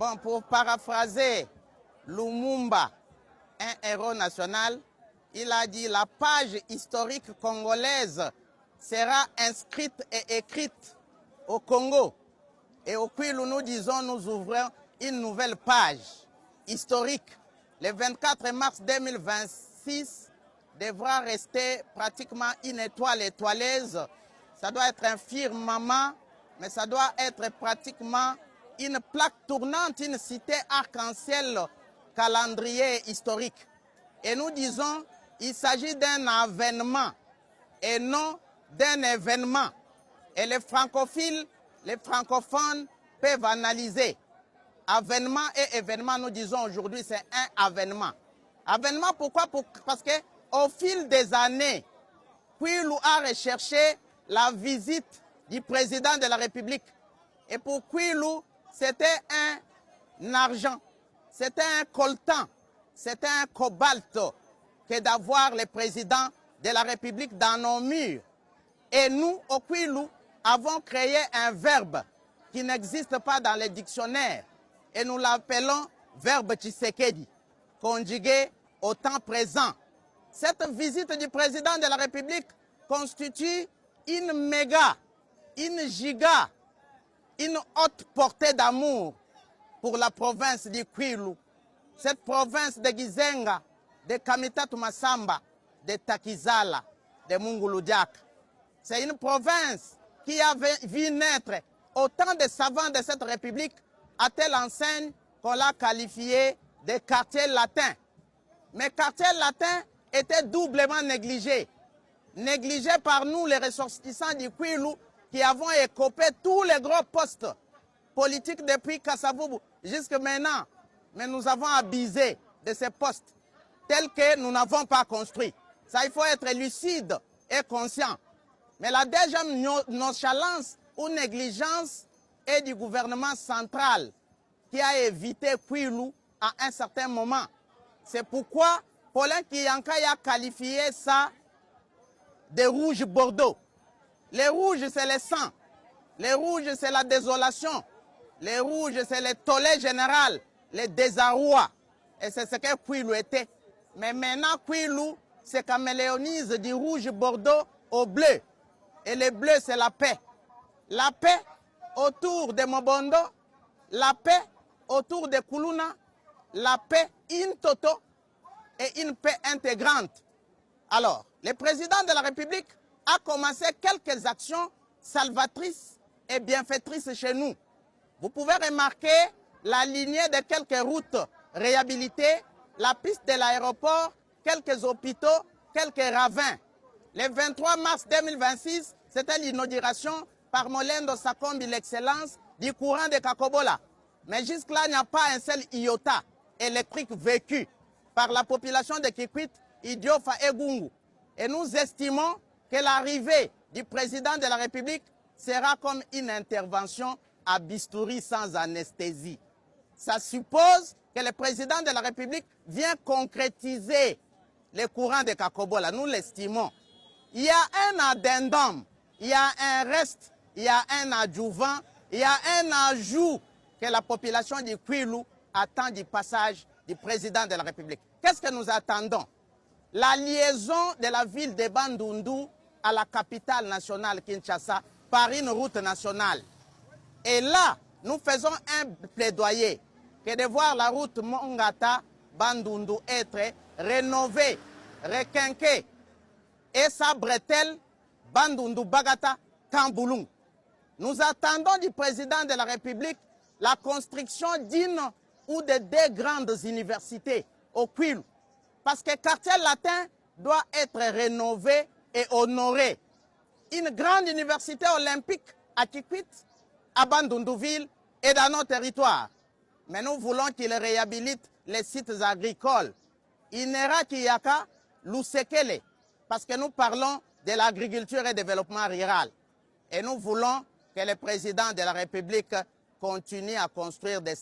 Bon, pour paraphraser Lumumba, un héros national, il a dit « La page historique congolaise sera inscrite et écrite au Congo. » Et au Kwilu, nous disons, nous ouvrons une nouvelle page historique. Le 24 mars 2026 devra rester pratiquement une étoile étoileuse. Ça doit être un firmament, mais ça doit être pratiquement une plaque tournante, une cité arc-en-ciel calendrier historique. Et nous disons, il s'agit d'un avènement et non d'un événement. Et les francophiles, les francophones peuvent analyser. Avènement et événement, nous disons aujourd'hui, c'est un avènement. Avènement, pourquoi? Parce qu'au fil des années, Kwilu a recherché la visite du président de la République. Et pour Kwilu, c'était un argent, c'était un coltan, c'était un cobalt que d'avoir le président de la République dans nos murs. Et nous, au Kwilu, avons créé un verbe qui n'existe pas dans les dictionnaires. Et nous l'appelons verbe Tshisekedi, conjugué au temps présent. Cette visite du président de la République constitue une méga, une giga, une haute portée d'amour pour la province du Kwilu. Cette province de Gizenga, de Kamitatu Masamba, de Takizala, de Munguludiak. C'est une province qui a vu naître autant de savants de cette république à telle enseigne qu'on l'a qualifié de quartier latin. Mais quartier latin était doublement négligé. Négligé par nous, les ressortissants du Kwilu, qui avons écopé tous les gros postes politiques depuis Kasavubu jusqu'à maintenant. Mais nous avons abusé de ces postes tels que nous n'avons pas construit. Ça, il faut être lucide et conscient. Mais la deuxième nonchalance ou négligence est du gouvernement central qui a évité Kwilu à un certain moment. C'est pourquoi Paulin Kiyanka a qualifié ça de rouge Bordeaux. Les rouges, c'est le sang. Les rouges, c'est la désolation. Les rouges, c'est le tollé général, le désarroi. Et c'est ce que Kwilu était. Mais maintenant, Kwilu se caméléonise du rouge Bordeaux au bleu. Et le bleu, c'est la paix. La paix autour de Mobondo, la paix autour de Kuluna, la paix in toto et une paix intégrante. Alors, le président de la République a commencé quelques actions salvatrices et bienfaitrices chez nous. Vous pouvez remarquer la lignée de quelques routes réhabilitées, la piste de l'aéroport, quelques hôpitaux, quelques ravins. Le 23 mars 2026, c'était l'inauguration par Molendo Sakombi, l'excellence du courant de Kakobola. Mais jusque-là, il n'y a pas un seul iota électrique vécu par la population de Kikwit, Idiofa et Gungu. Et nous estimons que l'arrivée du président de la République sera comme une intervention à bistouri sans anesthésie. Ça suppose que le président de la République vient concrétiser les courants de Kakobola. Nous l'estimons. Il y a un addendum, il y a un reste, il y a un adjuvant, il y a un ajout que la population du Kwilu attend du passage du président de la République. Qu'est-ce que nous attendons? La liaison de la ville de Bandundu à la capitale nationale Kinshasa par une route nationale. Et là, nous faisons un plaidoyer que de voir la route Mongata-Bandundu être rénovée, requinquée, et sa bretelle Bandundu-Bagata-Kamboulou. Nous attendons du président de la République la construction d'une ou de deux grandes universités au Kwilu. Parce que le quartier latin doit être rénové et honoré. Une grande université olympique à Kikwit, à Bandunduville et dans nos territoires. Mais nous voulons qu'il réhabilite les sites agricoles. Inera Kiyaka, Lusekele, parce que nous parlons de l'agriculture et développement rural. Et nous voulons que le président de la République continue à construire des